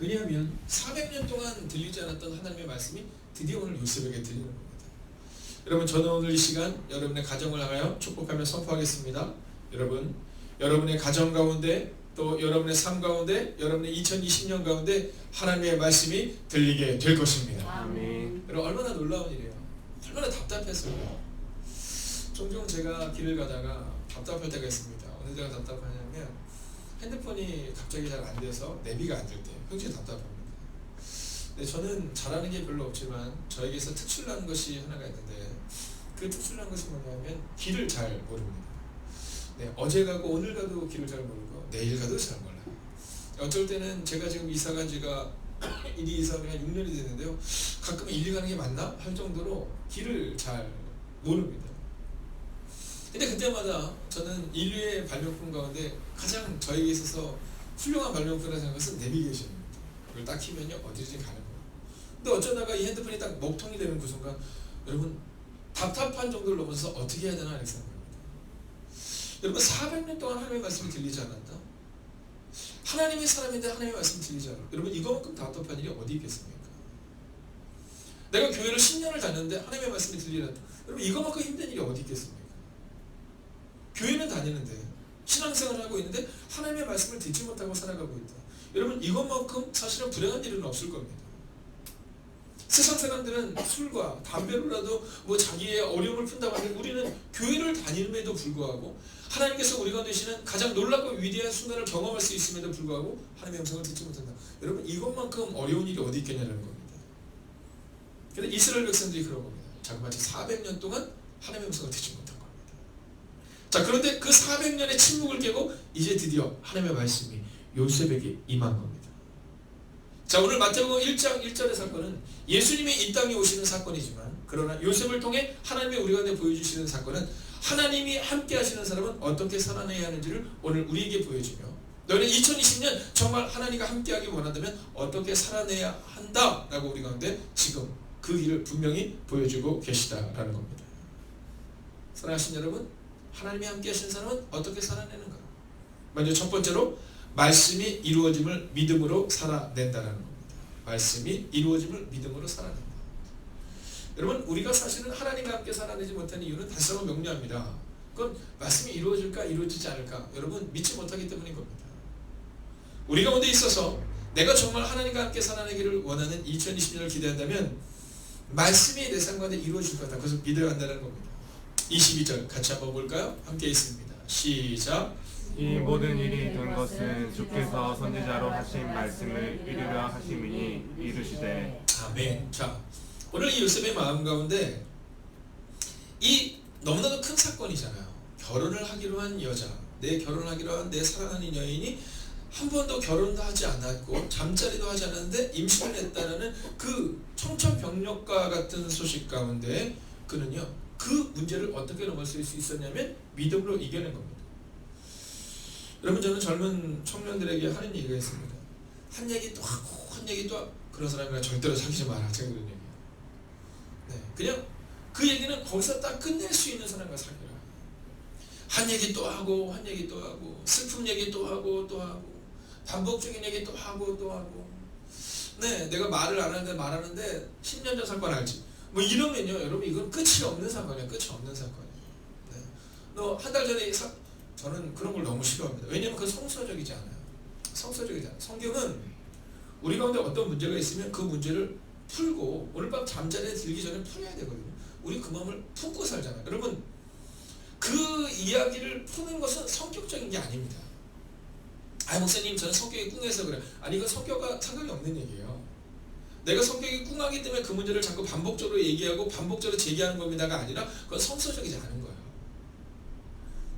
왜냐하면 400년 동안 들리지 않았던 하나님의 말씀이 드디어 오늘 요셉에게 들리는 겁니다. 여러분, 저는 오늘 이 시간 여러분의 가정을 향하여 축복하며 선포하겠습니다. 여러분, 여러분의 가정 가운데 또 여러분의 삶 가운데 여러분의 2020년 가운데 하나님의 말씀이 들리게 될 것입니다. 아멘. 여러분, 얼마나 놀라운 일이에요. 얼마나 답답했어요. 종종 제가 길을 가다가 답답할 때가 있습니다. 어느 때가 답답하냐면 핸드폰이 갑자기 잘 안 돼서 내비가 안 될 때 굉장히 답답합니다. 근데 저는 잘하는 게 별로 없지만 저에게서 특출난 것이 하나가 있는데 그 특출난 것이 뭐냐면 길을 잘 모릅니다. 네, 어제 가고 오늘 가도 길을 잘 모르고 내일 가도 잘 몰라요. 어쩔 때는 제가 지금 이사 간 지가 일이 이사가 6년이 됐는데요. 가끔 일이 가는 게 맞나? 할 정도로 길을 잘 모릅니다. 근데 그때마다 저는 인류의 발명품 가운데 가장 저에게 있어서 훌륭한 발명품이라고 생각하는 것은 내비게이션입니다. 이걸 딱 키면요 어디든지 가는 거예요. 근데 어쩌다가 이 핸드폰이 딱 먹통이 되는 그 순간 여러분 답답한 정도를 넘어서 어떻게 해야 되나 이렇게 생각합니다. 여러분 400년 동안 하나님의 말씀이 들리지 않았다? 하나님의 사람인데 하나님의 말씀이 들리지 않았다. 여러분 이거만큼 답답한 일이 어디 있겠습니까? 내가 교회를 10년을 다녔는데 하나님의 말씀이 들리지 않았다. 여러분 이거만큼 힘든 일이 어디 있겠습니까? 교회는 다니는데 신앙생활을 하고 있는데 하나님의 말씀을 듣지 못하고 살아가고 있다. 여러분 이것만큼 사실은 불행한 일은 없을 겁니다. 세상 사람들은 술과 담배로라도 뭐 자기의 어려움을 푼다고 하는데 우리는 교회를 다니는데도 불구하고 하나님께서 우리가 되시는 가장 놀랍고 위대한 순간을 경험할 수 있음에도 불구하고 하나님의 음성을 듣지 못한다. 여러분 이것만큼 어려운 일이 어디 있겠냐는 겁니다. 그런데 이스라엘 백성들이 그런 겁니다. 자그마치 400년 동안 하나님의 음성을 듣지 못한 겁니다. 자, 그런데 그 400년의 침묵을 깨고 이제 드디어 하나님의 말씀이 요셉에게 임한 겁니다. 자, 오늘 마태복음 1장 1절의 사건은 예수님이 이 땅에 오시는 사건이지만 그러나 요셉을 통해 하나님이 우리 가운데 보여주시는 사건은 하나님이 함께 하시는 사람은 어떻게 살아내야 하는지를 오늘 우리에게 보여주며 너희는 2020년 정말 하나님과 함께하기 원한다면 어떻게 살아내야 한다라고 우리 가운데 지금 그 길을 분명히 보여주고 계시다라는 겁니다. 사랑하신 여러분, 하나님이 함께 하시는 사람은 어떻게 살아내는가? 먼저 첫 번째로 말씀이 이루어짐을 믿음으로 살아낸다는 겁니다. 말씀이 이루어짐을 믿음으로 살아낸다. 여러분 우리가 사실은 하나님과 함께 살아내지 못하는 이유는 다시 한번 명료합니다. 그건 말씀이 이루어질까 이루어지지 않을까 여러분 믿지 못하기 때문인 겁니다. 우리 가운데 있어서 내가 정말 하나님과 함께 살아내기를 원하는 2020년을 기대한다면 말씀이 내 삶 가운데 이루어질 거다. 그것을 믿어야 한다는 겁니다. 22절 같이 한번 볼까요? 함께 있습니다. 시작. 이 모든 일이 된 것은 주께서 선지자로 하신 말씀을 이루려 하심이니 이루시되. 아멘. 자, 오늘 이 요셉의 마음 가운데 이 너무나도 큰 사건이잖아요. 결혼을 하기로 한 여자, 내 결혼하기로 한 내 사랑하는 여인이 한 번도 결혼도 하지 않았고 잠자리도 하지 않았는데 임신을 했다는 그 청천벽력과 같은 소식 가운데 그는요 그 문제를 어떻게 넘어설 수 있었냐면 믿음으로 이겨낸 겁니다. 여러분 저는 젊은 청년들에게 하는 얘기가 있습니다. 한 얘기 또 하고 한 얘기 또 하고 그런 사람이랑 절대로 사귀지 마라. 제가 그런 얘기예요. 네, 그냥 그 얘기는 거기서 딱 끝낼 수 있는 사람과 사귀라. 한 얘기 또 하고 한 얘기 또 하고 슬픈 얘기 또 하고 또 하고 반복적인 얘기 또 하고 또 하고 네 내가 말을 안 하는데 말하는데 10년 전 사건 알지? 뭐 이러면요 여러분 이건 끝이 없는 사건이에요. 끝이 없는 사건이에요. 네. 너 한 달 전에 저는 그런 걸 너무 싫어합니다. 왜냐면 그건 성서적이지 않아요. 성서적이지 않아요. 성경은 우리 가운데 어떤 문제가 있으면 그 문제를 풀고 오늘 밤 잠자리에 들기 전에 풀어야 되거든요. 우리 그 마음을 품고 살잖아요. 여러분 그 이야기를 푸는 것은 성격적인 게 아닙니다. 아 목사님 저는 성격이 꿍해서 그래요. 아니 이건 성격과 상관이 없는 얘기예요. 내가 성격이 꿍하기 때문에 그 문제를 자꾸 반복적으로 얘기하고 반복적으로 제기하는 겁니다가 아니라 그건 성서적이지 않은 거예요.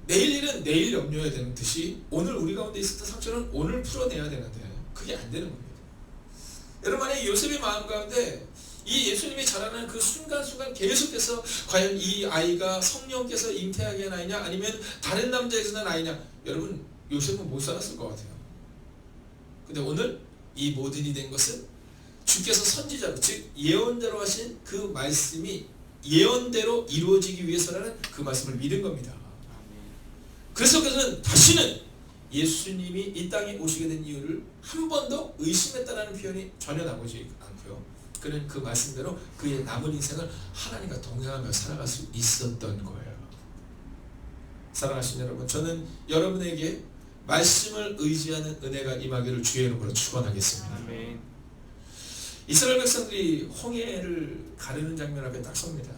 내일 일은 내일 염려해야 되는 듯이 오늘 우리 가운데 있었던 상처는 오늘 풀어내야 되는데 그게 안 되는 겁니다. 여러분 만약에 요셉의 마음 가운데 이 예수님이 자라는 그 순간순간 계속해서 과연 이 아이가 성령께서 잉태하게 한 아이냐 아니면 다른 남자에서 난 아이냐 여러분 요셉은 못 살았을 것 같아요. 근데 오늘 이 모든 일이 된 것은 주께서 선지자로 즉 예언자로 하신 그 말씀이 예언대로 이루어지기 위해서라는 그 말씀을 믿은 겁니다. 그래서 그는 다시는 예수님이 이 땅에 오시게 된 이유를 한 번도 의심했다라는 표현이 전혀 나오지 않고요. 그는 그 말씀대로 그의 남은 인생을 하나님과 동행하며 살아갈 수 있었던 거예요. 사랑하시는 여러분, 저는 여러분에게 말씀을 의지하는 은혜가 임하기를 주의 이름으로 축원하겠습니다. 아멘. 이스라엘 백성들이 홍해를 가르는 장면 앞에 딱 섭니다.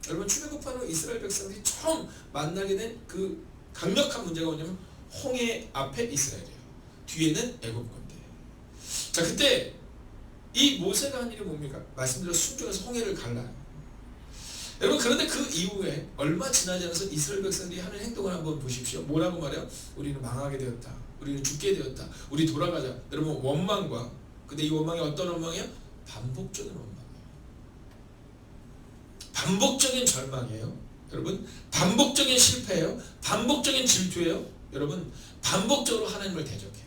여러분, 출애굽한 후 이스라엘 백성들이 처음 만나게 된 그 강력한 문제가 뭐냐면 홍해 앞에 이스라엘이에요. 뒤에는 애굽군대. 자, 그때 이 모세가 한 일이 뭡니까? 말씀대로 순종해서 홍해를 갈라요. 여러분, 그런데 그 이후에 얼마 지나지 않아서 이스라엘 백성들이 하는 행동을 한번 보십시오. 뭐라고 말해요? 우리는 망하게 되었다. 우리는 죽게 되었다. 우리 돌아가자. 여러분, 원망과, 근데 이 원망이 어떤 원망이에요? 반복적인 원망이에요. 반복적인 절망이에요. 여러분, 반복적인 실패예요. 반복적인 질투예요. 여러분, 반복적으로 하나님을 대적해요.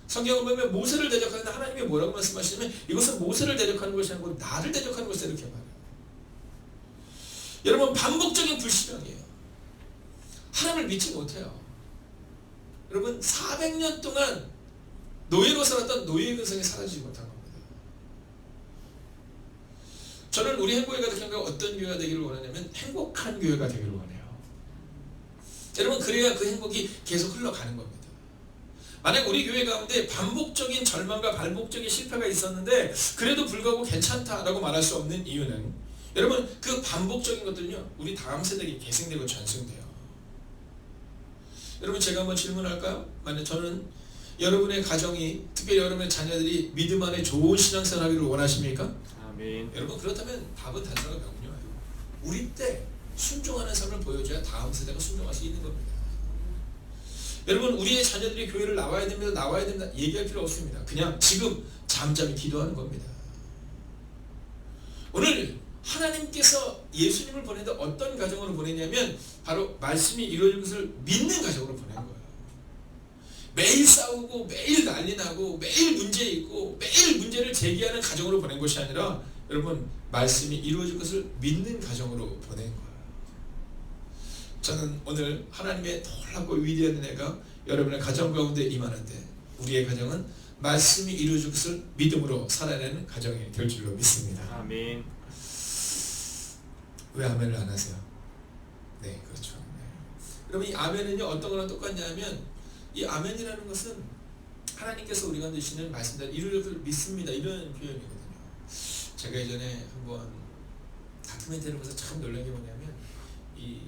성경을 보면 모세를 대적하는데 하나님이 뭐라고 말씀하시냐면 이것은 모세를 대적하는 것이 아니고 나를 대적하는 것이다, 이렇게 말해요. 여러분, 반복적인 불신앙이에요. 하나님을 믿지 못해요. 여러분, 400년 동안 노예로 살았던 노예의 근성이 사라지지 못한 겁니다. 저는 우리 행복에 가득한 교회가 어떤 교회가 되기를 원하냐면 행복한 교회가 되기를 원해요. 여러분, 그래야 그 행복이 계속 흘러가는 겁니다. 만약 우리 교회 가운데 반복적인 절망과 반복적인 실패가 있었는데 그래도 불구하고 괜찮다라고 말할 수 없는 이유는, 여러분, 그 반복적인 것들은요 우리 다음 세대에 계승되고 전승돼요. 여러분, 제가 한번 질문할까요? 만약 저는 여러분의 가정이, 특별히 여러분의 자녀들이 믿음 안에 좋은 신앙생활 하기를 원하십니까? 아멘. 여러분, 그렇다면 답은 단순하거든요. 우리 때 순종하는 삶을 보여줘야 다음 세대가 순종할 수 있는 겁니다. 여러분, 우리의 자녀들이 교회를 나와야 됩니다 얘기할 필요 없습니다. 그냥 지금 잠잠히 기도하는 겁니다. 오늘 하나님께서 예수님을 보내는데 어떤 가정으로 보내냐면 바로 말씀이 이루어질 것을 믿는 가정으로 보낸 거예요. 매일 싸우고 매일 난리 나고 매일 문제 있고 매일 문제를 제기하는 가정으로 보낸 것이 아니라, 여러분, 말씀이 이루어질 것을 믿는 가정으로 보낸 거예요. 저는 오늘 하나님의 놀랍고 위대한 은혜가 여러분의 가정 가운데 임하는데 우리의 가정은 말씀이 이루어질 것을 믿음으로 살아내는 가정이 될 줄로 믿습니다. 아멘. 왜 아멘을 안 하세요? 네, 그렇죠. 네. 여러분, 이 아멘은요 어떤 거랑 똑같냐면, 이 아멘이라는 것은 하나님께서 우리가 주시는 말씀대로 이루어질 것을 믿습니다, 이런 표현이거든요. 제가 예전에 한번 다큐멘터리를 보면서 참 놀란 게 뭐냐면, 이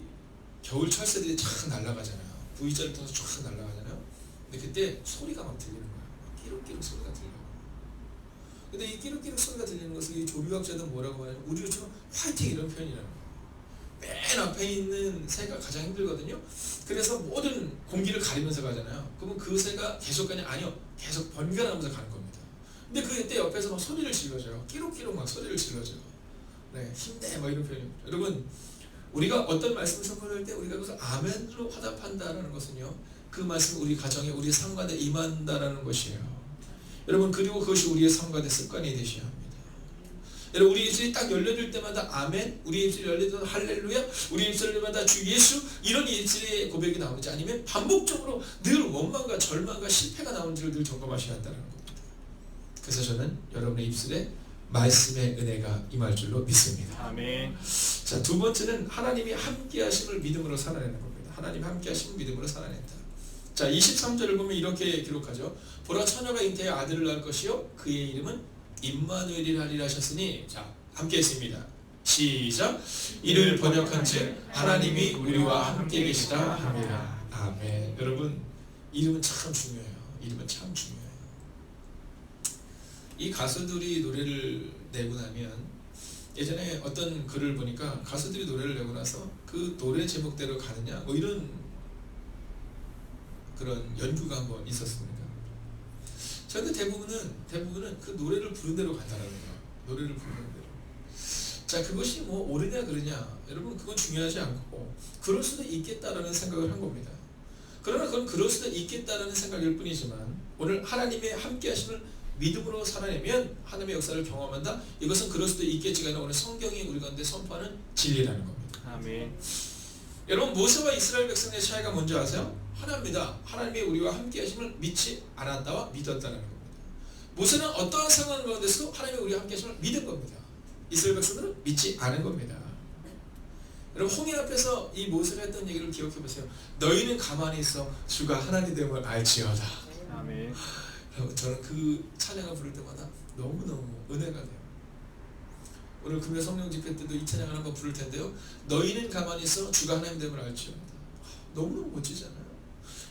겨울 철새들이 쫙 날아가잖아요. V자를 통해서 쫙 날아가잖아요. 근데 그때 소리가 막 들리는 거예요. 끼룩끼룩 소리가 들려요. 근데 이 끼룩끼룩 소리가 들리는 것을 이 조류학자들은 뭐라고 하냐면 우리로 치면 화이팅 이런 표현이라는 거예요. 맨 앞에 있는 새가 가장 힘들거든요. 그래서 모든 공기를 가리면서 가잖아요. 그러면 그 새가 계속 가냐? 아니요. 계속 번갈아가면서 가는 겁니다. 근데 그때 옆에서 막 소리를 질러줘요. 끼룩끼룩 막 소리를 질러줘요. 네, 힘내 뭐 이런 표현입니다. 여러분, 우리가 어떤 말씀을 선포할 때 우리가 그것을 아멘으로 화답한다는 것은요, 그 말씀이 우리 가정에, 우리 삶 가운데 임한다라는 것이에요. 여러분, 그리고 그것이 우리의 삶 가운데 습관이 되셔야 합니다. 여러분, 우리 입술이 딱 열려질 때마다 아멘, 우리 입술이 열릴 때마다 할렐루야, 우리 입술이 열릴 때마다 주 예수, 이런 입술의 고백이 나오는지, 아니면 반복적으로 늘 원망과 절망과 실패가 나오는지를 늘 점검하셔야 한다는 겁니다. 그래서 저는 여러분의 입술에 말씀의 은혜가 임할 줄로 믿습니다. 아멘. 자, 두 번째는 하나님이 함께 하심을 믿음으로 살아내는 겁니다. 하나님이 함께 하심을 믿음으로 살아낸다. 자, 23절을 보면 이렇게 기록하죠. 보라, 처녀가 잉태하여 아들을 낳을 것이요 그의 이름은 임마누엘이라 하리라 하셨으니, 자, 함께 했습니다. 시작. 이를 번역한즉 하나님이 우리와 함께 계시다 함이라. 아멘. 여러분, 이름은 참 중요해요. 이름은 참 중요해요. 이 가수들이 노래를 내고 나면, 예전에 어떤 글을 보니까 가수들이 노래를 내고 나서 그 노래 제목대로 가느냐 뭐 이런 그런 연구가 한번 있었습니다. 그런데 대부분은 그 노래를 부른 대로 간다는 거예요. 노래를 부르는 대로. 자, 그것이 뭐 옳으냐 그르냐, 여러분, 그건 중요하지 않고 그럴 수도 있겠다라는 생각을 한 겁니다. 그러나 그건 그럴 수도 있겠다라는 생각일 뿐이지만, 오늘 하나님의 함께 하심을 믿음으로 살아내면 하나님의 역사를 경험한다. 이것은 그럴 수도 있겠지가 아니라 오늘 성경이 우리 가운데 선포하는 진리라는 겁니다. 아멘. 여러분, 모세와 이스라엘 백성의 차이가 뭔지 아세요? 하나입니다. 하나님이 우리와 함께 하심을 믿지 않았다와 믿었다는 겁니다. 모세는 어떠한 상황 가운데서 하나님이 우리와 함께 하심을 믿은 겁니다. 이스라엘 백성들은 믿지 않은 겁니다. 여러분 홍해 앞에서 이 모세가 했던 얘기를 기억해 보세요. 너희는 가만히 있어 주가 하나님됨을 알지어다. 아멘. 여러분 저는 그 찬양을 부를 때마다 너무너무 은혜가 돼요. 오늘 금요 성령 집회 때도 이 찬양을 한번 부를 텐데요. 너희는 가만히 있어 주가 하나님됨을 알지어다. 너무너무 멋지잖아요.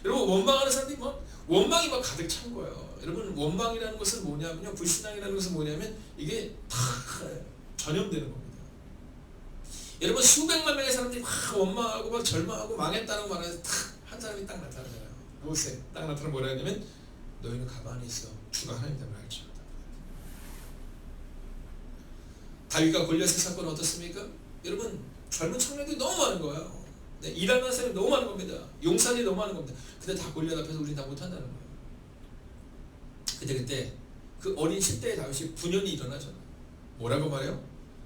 여러분 원망하는 사람들이 원망이 막 가득 찬 거예요. 여러분 원망이라는 것은 뭐냐면요, 불신앙이라는 것은 뭐냐면 이게 다 전염되는 겁니다. 여러분 수백만 명의 사람들이 막 원망하고 막 절망하고 망했다는 말에서 한 사람이 딱 나타나잖아요. 모세 딱 나타나면 뭐라 하냐면 너희는 가만히 있어 주가 하나님됨을 알지어다. 다윗과 골리앗의 사건은 어떻습니까? 여러분 젊은 청년들이 너무 많은 거예요. 네, 일하는 사람이 너무 많은 겁니다. 용사들이 너무 많은 겁니다. 근데 다 골리앗 앞에서 우리는 다 못한다는 거예요. 그때 그 어린 10대의 다윗이 분연히 일어나잖아요. 뭐라고 말해요?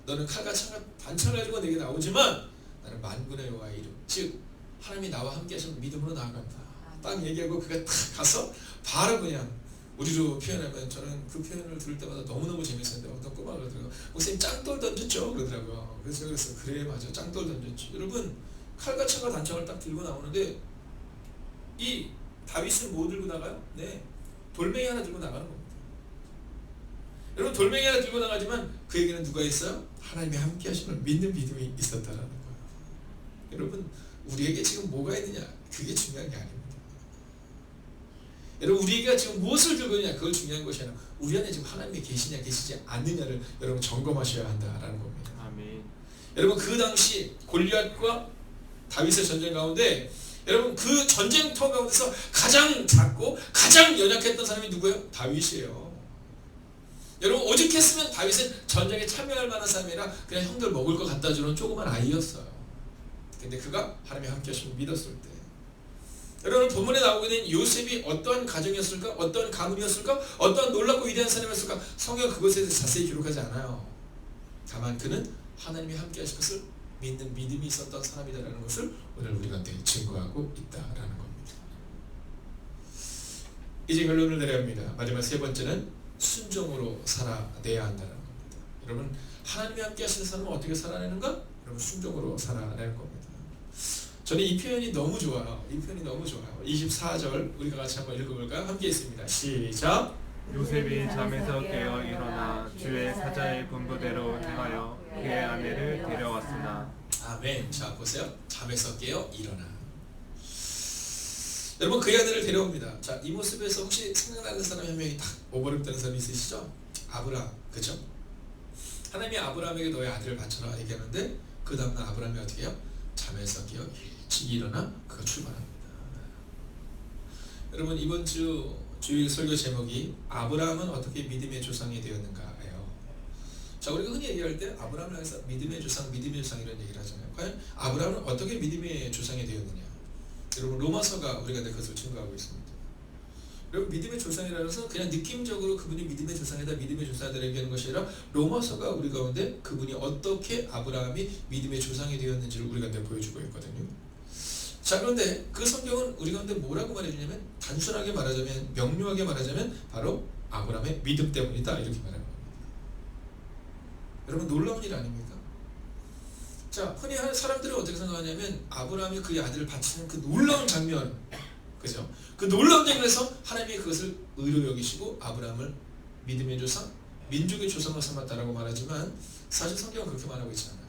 너는 칼과 창과 단창을 가지고 내게 나오지만 나는 만군의 여호와의 이름, 즉 하나님이 나와 함께 하시는 믿음으로 나아간다. 딱 얘기하고 그가 딱 가서 바로 그냥 우리로 표현하면, 저는 그 표현을 들을 때마다 너무너무 재밌었는데 어떤 꼬마가 그러더라고요. 목사님 짱돌 던졌죠? 그러더라고요. 그래서 그래 맞아 짱돌 던졌죠. 여러분 칼과 창과 단창을 딱 들고 나오는데 이 다윗은 뭐 들고 나가요? 네, 돌멩이 하나 들고 나가는 겁니다. 여러분 돌멩이 하나 들고 나가지만 그에게는 누가 있어요? 하나님이 함께 하심을 믿는 믿음이 있었다라는 거예요. 여러분 우리에게 지금 뭐가 있느냐 그게 중요한 게 아닙니다. 여러분 우리가 지금 무엇을 들고 있느냐 그걸 중요한 것이 아니라 우리 안에 지금 하나님이 계시냐 계시지 않느냐를 여러분 점검하셔야 한다라는 겁니다. 아멘. 여러분 그 당시 골리앗과 다윗의 전쟁 가운데 여러분 그 전쟁터 가운데서 가장 작고 가장 연약했던 사람이 누구예요? 다윗이에요. 여러분 오죽했으면 다윗은 전쟁에 참여할 만한 사람이 아니라 그냥 형들 먹을 거 갖다 주는 조그만 아이였어요. 근데 그가 하나님이 함께 하심을 믿었을 때, 여러분 본문에 나오고 있는 요셉이 어떠한 가정이었을까? 어떠한 가문이었을까? 어떠한 놀랍고 위대한 사람이었을까? 성경 그것에 대해서 자세히 기록하지 않아요. 다만 그는 하나님이 함께 하실 것을 믿는 믿음이 있었던 사람이다라는 것을 오늘 우리 가운데 증거하고 있다라는 겁니다. 이제 결론을 내려야 합니다. 마지막 세 번째는 순종으로 살아내야 한다는 겁니다. 여러분 하나님이 함께 하시는 사람은 어떻게 살아내는가? 여러분 순종으로 살아내는 겁니다. 저는 이 표현이 너무 좋아요. 이 표현이 너무 좋아요. 24절 우리가 같이 한번 읽어볼까요? 함께 있습니다. 시작. 요셉이 잠에서 깨어 일어나 주의 사자의 분부대로 행하여 그의 아내를 데려왔으나. 아멘. 자 보세요. 잠에서 깨어 일어나. 여러분 그의 아내를 데려옵니다. 자, 이 모습에서 혹시 생각나는 사람이 한 명이 딱 오버랩되는 사람이 있으시죠? 아브라함, 그렇죠? 하나님이 아브라함에게 너의 아들을 바쳐라 얘기하는데 그 다음날 아브라함이 어떻게 해요? 잠에서 깨어 일찍 일어나 그가 출발합니다. 여러분 이번 주 주일 설교 제목이 아브라함은 어떻게 믿음의 조상이 되었는가예요. 자, 우리가 흔히 얘기할 때 아브라함을 향해서 믿음의 조상 이런 얘기를 하잖아요. 과연 아브라함은 어떻게 믿음의 조상이 되었느냐? 여러분 로마서가 우리가 그것을 증거하고 있습니다. 여러분 믿음의 조상이라는 것은 그냥 느낌적으로 그분이 믿음의 조상이다 믿음의 조상이다 얘기하는 것이 아니라 로마서가 우리 가운데 그분이 어떻게 아브라함이 믿음의 조상이 되었는지를 우리 가운데 보여주고 있거든요. 자, 그런데 그 성경은 우리 가운데 뭐라고 말해주냐면 단순하게 말하자면 명료하게 말하자면 바로 아브라함의 믿음 때문이다 이렇게 말하는 겁니다. 여러분 놀라운 일 아닙니까? 자, 흔히 사람들은 어떻게 생각하냐면 아브라함이 그의 아들을 바치는 그 놀라운 장면, 그죠? 그 놀라운 장면에서 하나님이 그것을 의로 여기시고 아브라함을 믿음의 조상, 민족의 조상으로 삼았다라고 말하지만 사실 성경은 그렇게 말하고 있지 않아요.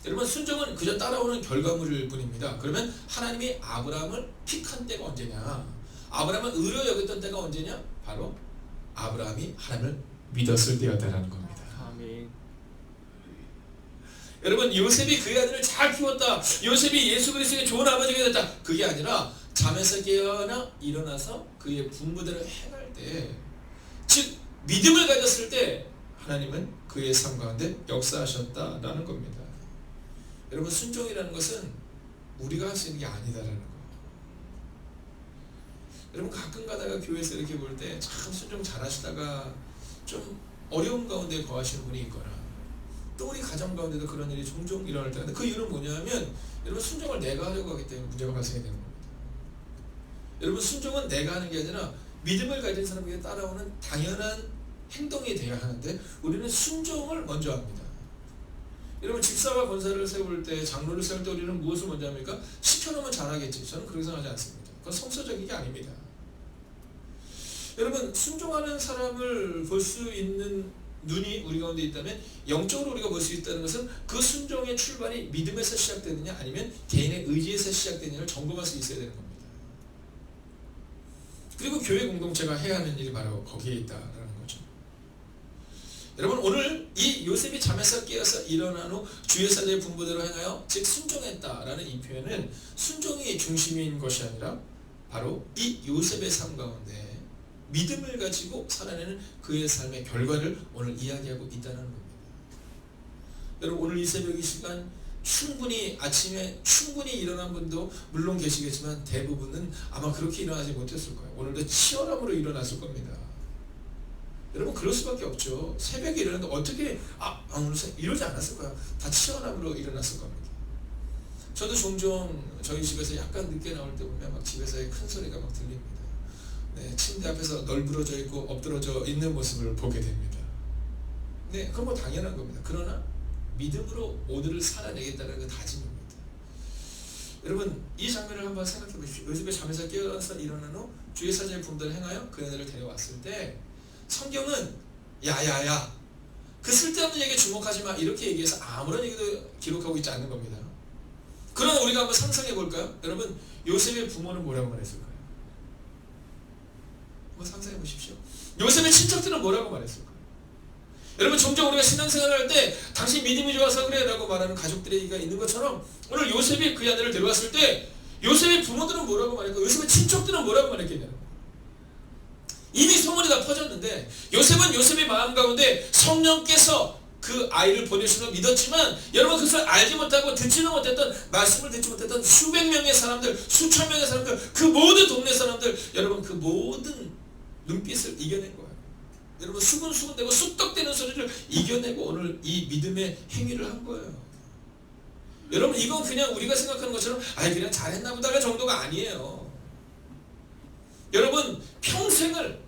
여러분 순종은 그저 따라오는 결과물일 뿐입니다. 그러면 하나님이 아브라함을 픽한 때가 언제냐? 아브라함을 의로 여겼던 때가 언제냐? 바로 아브라함이 하나님을 믿었을 때였다라는 겁니다. 아멘. 여러분 요셉이 그의 아들을 잘 키웠다. 요셉이 예수 그리스도의 좋은 아버지가 됐다. 그게 아니라 잠에서 깨어나 일어나서 그의 분부대로 행할 때, 즉 믿음을 가졌을 때 하나님은 그의 삶 가운데 역사하셨다라는 겁니다. 여러분 순종이라는 것은 우리가 할 수 있는 게 아니다라는 거예요. 여러분 가끔 가다가 교회에서 이렇게 볼 때 참 순종 잘하시다가 좀 어려움 가운데 거하시는 분이 있거나 또 우리 가정 가운데도 그런 일이 종종 일어날 때가 있는데 그 이유는 뭐냐면 여러분 순종을 내가 하려고 하기 때문에 문제가 발생이 되는 겁니다. 여러분 순종은 내가 하는 게 아니라 믿음을 가진 사람에게 따라오는 당연한 행동이 되어야 하는데 우리는 순종을 먼저 합니다. 여러분 집사와 권사를 세울 때, 장로를 세울 때 우리는 무엇을 먼저 합니까? 시켜놓으면 잘하겠지. 저는 그렇게 생각하지 않습니다. 그건 성서적인 게 아닙니다. 여러분 순종하는 사람을 볼 수 있는 눈이 우리 가운데 있다면 영적으로 우리가 볼 수 있다는 것은 그 순종의 출발이 믿음에서 시작되느냐 아니면 개인의 의지에서 시작되느냐를 점검할 수 있어야 되는 겁니다. 그리고 교회 공동체가 해야 하는 일이 바로 거기에 있다라는 거죠. 여러분 오늘 이 요셉이 잠에서 깨어서 일어난 후 주의 사자의 분부대로 행하여 즉 순종했다라는 이 표현은 순종이 중심인 것이 아니라 바로 이 요셉의 삶 가운데 믿음을 가지고 살아내는 그의 삶의 결과를 오늘 이야기하고 있다는 겁니다. 여러분 오늘 이 새벽 이 시간 충분히 아침에 충분히 일어난 분도 물론 계시겠지만 대부분은 아마 그렇게 일어나지 못했을 거예요. 오늘도 치열함으로 일어났을 겁니다. 여러분 그럴 수밖에 없죠. 새벽에 일어났는데 어떻게 오늘 이러지 않았을 거예요. 다 치열함으로 일어났을 겁니다. 저도 종종 저희 집에서 약간 늦게 나올 때 보면 막 집에서의 큰 소리가 막 들립니다. 네, 침대 앞에서 널브러져 있고 엎드러져 있는 모습을 보게 됩니다. 네, 그건 뭐 당연한 겁니다. 그러나 믿음으로 오늘을 살아내겠다는 그 다짐입니다. 여러분 이 장면을 한번 생각해 보십시오. 요셉의 잠에서 깨어나서 일어난 후 주의 사자의 분부대로 행하여 그 애들을 데려왔을 때 성경은 야야야 그 쓸데없는 얘기에 주목하지 마 이렇게 얘기해서 아무런 얘기도 기록하고 있지 않는 겁니다. 그럼 우리가 한번 상상해 볼까요? 여러분 요셉의 부모는 뭐라고 말했을까요? 한번 상상해 보십시오. 요셉의 친척들은 뭐라고 말했을까요? 여러분 종종 우리가 신앙생활을 할 때 당신 믿음이 좋아서 그래 라고 말하는 가족들의 얘기가 있는 것처럼 오늘 요셉이 그 아들을 데려왔을 때 요셉의 부모들은 뭐라고 말했고 요셉의 친척들은 뭐라고 말했겠냐는 거예요. 이미 소문이 다 퍼졌는데 요셉은 요셉의 마음 가운데 성령께서 그 아이를 보내주는 걸 믿었지만 여러분 그것을 알지 못하고 듣지는 못했던 말씀을 듣지 못했던 수백 명의 사람들 수천 명의 사람들 그 모든 동네 사람들 여러분 그 모든 눈빛을 이겨낸 거예요. 여러분 수근수근대고 쑥덕대는 소리를 이겨내고 오늘 이 믿음의 행위를 한 거예요. 여러분 이건 그냥 우리가 생각하는 것처럼 그냥 잘했나 보다가 정도가 아니에요. 여러분 평생을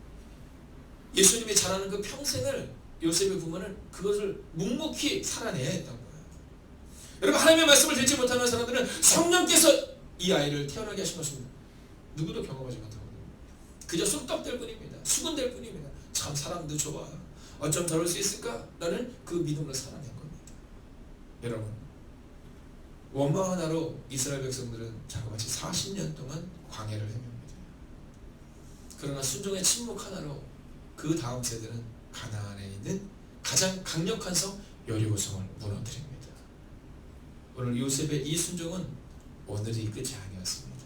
예수님이 잘하는 그 평생을 요셉의 부모는 그것을 묵묵히 살아내야 했던 거예요. 여러분 하나님의 말씀을 듣지 못하는 사람들은 성령께서 이 아이를 태어나게 하신 것입니다. 누구도 경험하지 못하고 그저 쑥덕될 뿐입니다. 수군될 뿐입니다. 참 사람도 좋아. 어쩜 저럴 수 있을까? 라는 그 믿음으로 살아낸 겁니다. 여러분 원망 하나로 이스라엘 백성들은 자그마치 40년 동안 광야를 헤맵니다. 그러나 순종의 침묵 하나로 그 다음 세대는 가나안에 있는 가장 강력한 성 여리고성을 무너뜨립니다. 오늘 요셉의 이 순종은 오늘이 끝이 아니었습니다.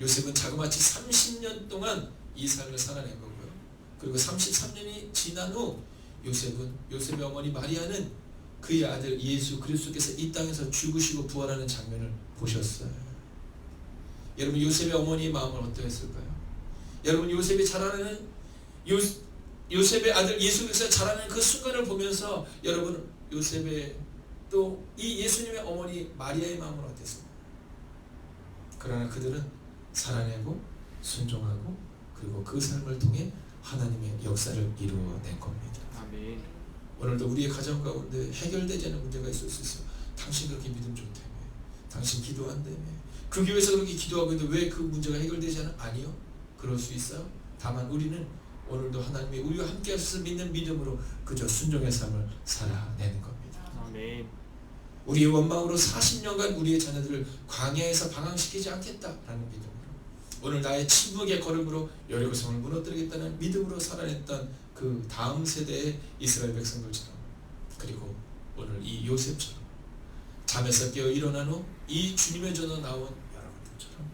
요셉은 자그마치 30년 동안 이 삶을 살아낸 거고요. 그리고 33년이 지난 후 요셉의 어머니 마리아는 그의 아들 예수 그리스도께서 이 땅에서 죽으시고 부활하는 장면을 보셨어요. 여러분 요셉의 어머니의 마음은 어떠했을까요? 여러분 요셉이 자라나는 요셉의 아들 예수 그리스도가 자라나는 그 순간을 보면서 여러분 요셉의 또 이 예수님의 어머니 마리아의 마음은 어땠을까요? 그러나 그들은 살아내고 순종하고 그리고 그 삶을 통해 하나님의 역사를 이루어낸 겁니다. 아멘. 오늘도 우리의 가정 가운데 해결되지 않는 문제가 있을 수 있어요. 당신 그렇게 믿음 좋다며, 당신 기도한다며, 그 교회에서 그렇게 기도하고 있는데 왜 그 문제가 해결되지 않아? 아니요, 그럴 수 있어요. 다만 우리는 오늘도 하나님이 우리와 함께 하셔서 믿는 믿음으로 그저 순종의 삶을 살아내는 겁니다. 아멘. 우리의 원망으로 40년간 우리의 자녀들을 광야에서 방황시키지 않겠다라는 믿음으로 오늘 나의 침묵의 걸음으로 여리고성을 무너뜨리겠다는 믿음으로 살아냈던 그 다음 세대의 이스라엘 백성들처럼 그리고 오늘 이 요셉처럼 잠에서 깨어 일어난 후 이 주님의 전으로 나온 여러분들처럼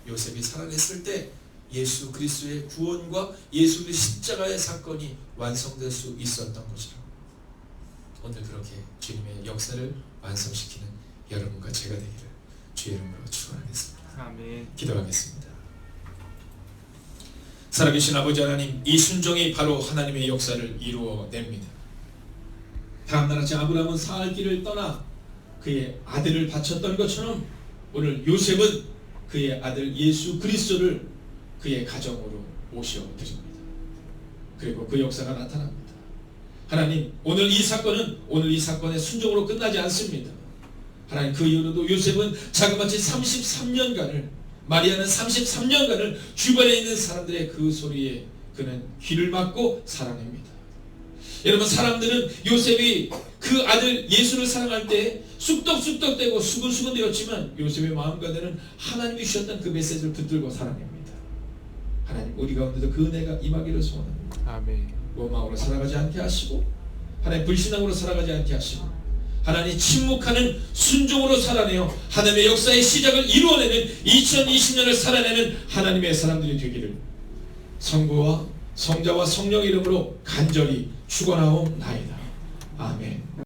요셉이 살아냈을 때 예수 그리스도의 구원과 예수 그리스도의 십자가의 사건이 완성될 수 있었던 것처럼 오늘 그렇게 주님의 역사를 완성시키는 여러분과 제가 되기를 주의 이름으로 축원하겠습니다. 아멘. 기도하겠습니다. 살아계신 아버지 하나님, 이 순종이 바로 하나님의 역사를 이루어냅니다. 다음날같이 아브라함은 사할 길을 떠나 그의 아들을 바쳤던 것처럼 오늘 요셉은 그의 아들 예수 그리스도를 그의 가정으로 모셔드립니다. 그리고 그 역사가 나타납니다. 하나님, 오늘 이 사건의 순종으로 끝나지 않습니다. 하나님, 그 이후로도 요셉은 자그마치 33년간을, 마리아는 33년간을 주변에 있는 사람들의 그 소리에 그는 귀를 막고 살아냅니다. 여러분, 사람들은 요셉이 그 아들 예수를 사랑할 때 쑥덕쑥덕대고 수근수근 되었지만 요셉의 마음가대는 하나님이 주셨던 그 메시지를 붙들고 살아냅니다. 하나님, 우리 가운데도 그 은혜가 임하기를 소원합니다. 아멘. 로마으로 살아가지 않게 하시고, 하나님 불신앙으로 살아가지 않게 하시고, 하나님 침묵하는 순종으로 살아내어 하나님의 역사의 시작을 이루어내는 2020년을 살아내는 하나님의 사람들이 되기를 성부와 성자와 성령의 이름으로 간절히 축원하옵나이다. 아멘.